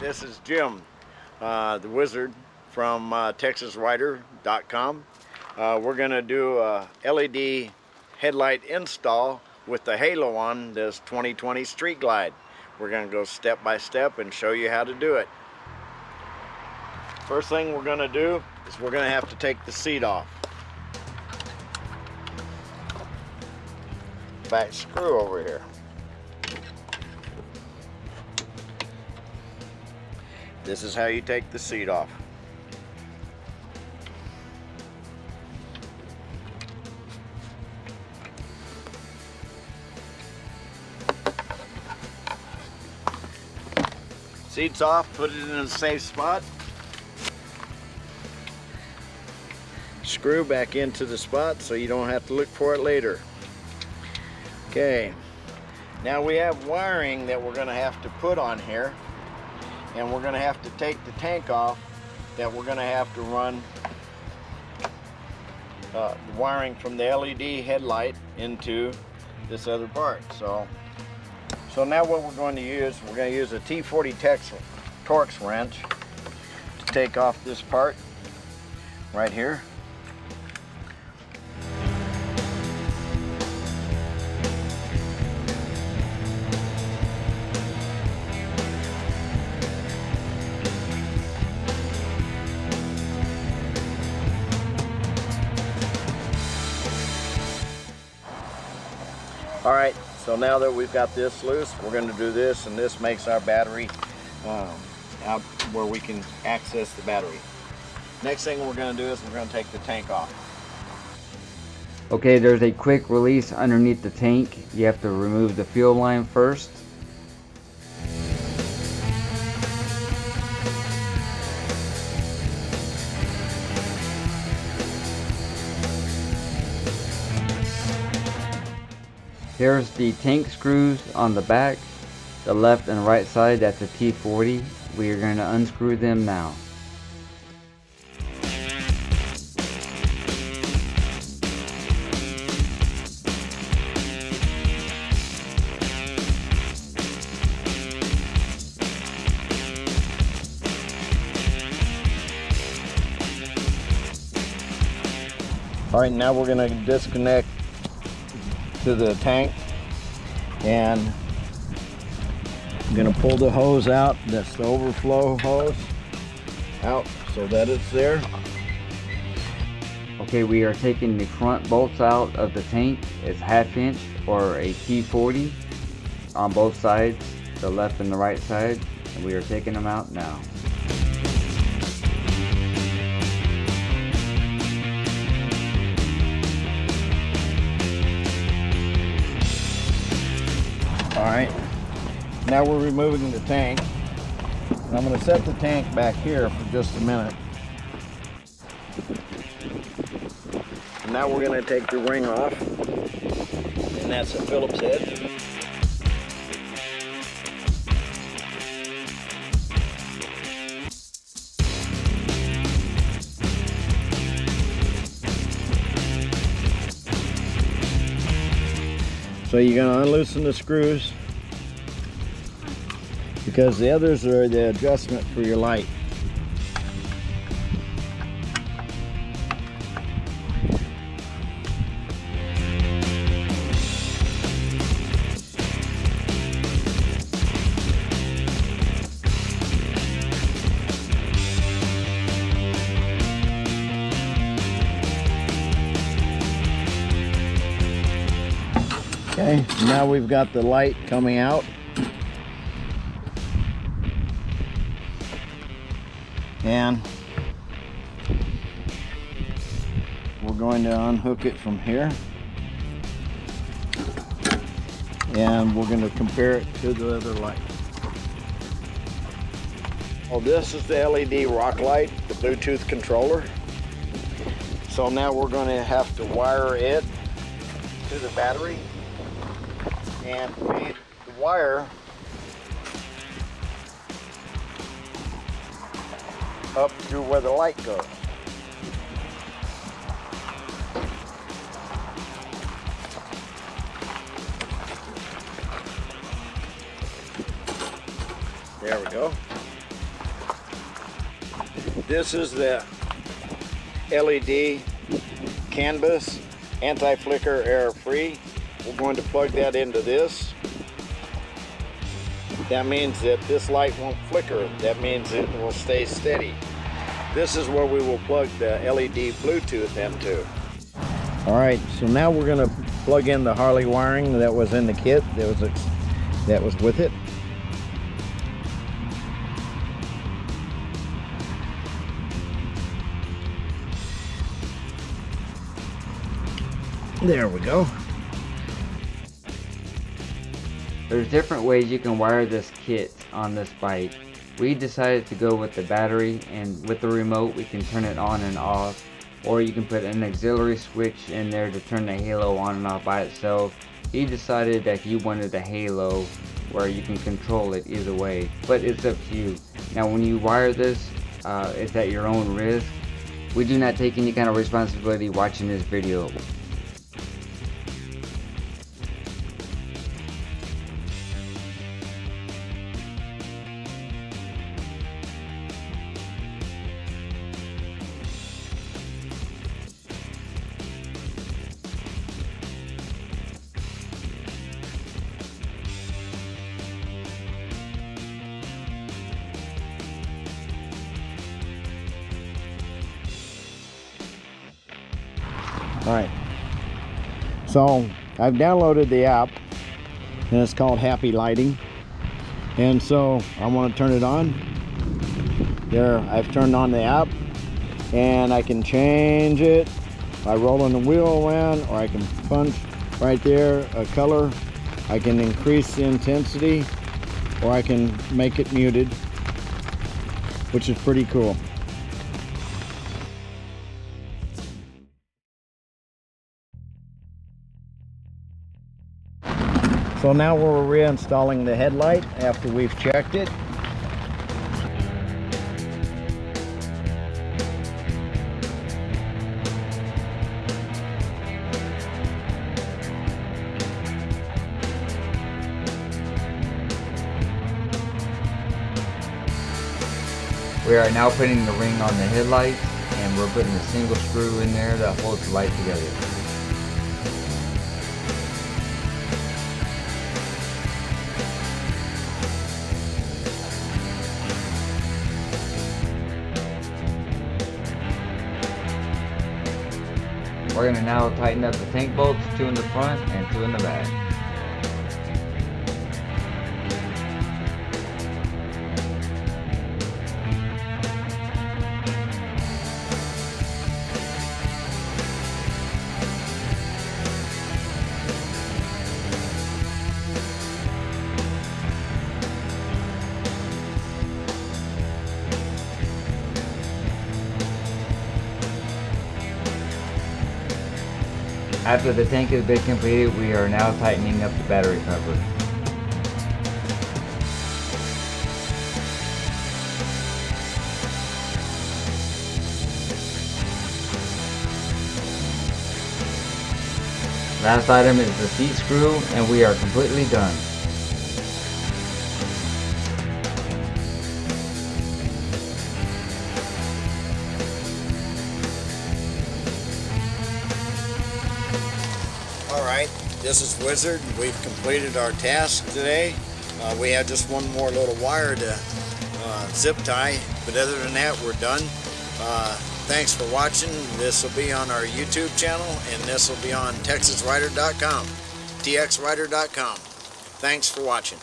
This is Jim, the wizard from TexasRider.com. We're going to do a LED headlight install with the halo on this 2020 Street Glide. We're going to go step by step and show you how to do it. First thing we're going to do is we're going to have to take the seat off. Back screw over here. This is how you take the seat off. Seat's off, put it in a safe spot. Screw back into the spot so you don't have to look for it later. Okay, now we have wiring that we're going to have to put on here, and we're going to have to take the tank off that we're going to have to run the wiring from the LED headlight into this other part. So now what we're going to use a T40 Torx wrench to take off this part right here. All right, so now that we've got this loose, we're going to do this, and this makes our battery out where we can access the battery. Next thing we're going to do is we're going to take the tank off. Okay, there's a quick release underneath the tank. You have to remove the fuel line first. Here's the tank screws on the back, the left and right side. That's a T40. We are going to unscrew them now. All right, now we're going to disconnect to the tank, and I'm going to pull the hose out. That's the overflow hose out so that it's there. Okay, we are taking the front bolts out of the tank. It's 1/2 inch or a T40 on both sides, the left and the right side, and we are taking them out now. Alright, now we're removing the tank. And I'm going to set the tank back here for just a minute. And now we're going to take the ring off, and that's a Phillips head. So you're going to unloosen the screws, because the others are the adjustment for your light. Okay, now we've got the light coming out. And we're going to unhook it from here. And we're going to compare it to the other light. Oh, this is the LED rock light, the Bluetooth controller. So now we're going to have to wire it to the battery and feed the wire up to where the light goes. There we go. This is the LED canvas, anti-flicker, error-free. We're going to plug that into this. That means that this light won't flicker. That means it will stay steady. This is where we will plug the LED Bluetooth into. All right, so now we're going to plug in the Harley wiring that was in the kit that was with it. There we go. There's different ways you can wire this kit on this bike. We decided to go with the battery, and with the remote we can turn it on and off, or you can put an auxiliary switch in there to turn the halo on and off by itself. He decided that he wanted a halo where you can control it either way, but it's up to you. Now when you wire this, it's at your own risk. We do not take any kind of responsibility watching this video. All right, so I've downloaded the app and it's called Happy Lighting, and so I want to turn it on. There, I've turned on the app and I can change it by rolling the wheel around, or I can punch right there a color. I can increase the intensity, or I can make it muted, which is pretty cool. So now we're reinstalling the headlight after we've checked it. We are now putting the ring on the headlight, and we're putting a single screw in there that holds the light together. We're going to now tighten up the tank bolts, 2 in the front and 2 in the back. After the tank has been completed, we are now tightening up the battery cover. Last item is the seat screw, and we are completely done. Alright, this is Wizard. We've completed our task today. We have just one more little wire to zip tie, but other than that we're done. Thanks for watching. This will be on our YouTube channel, and this will be on TexasRider.com, txrider.com. Thanks for watching.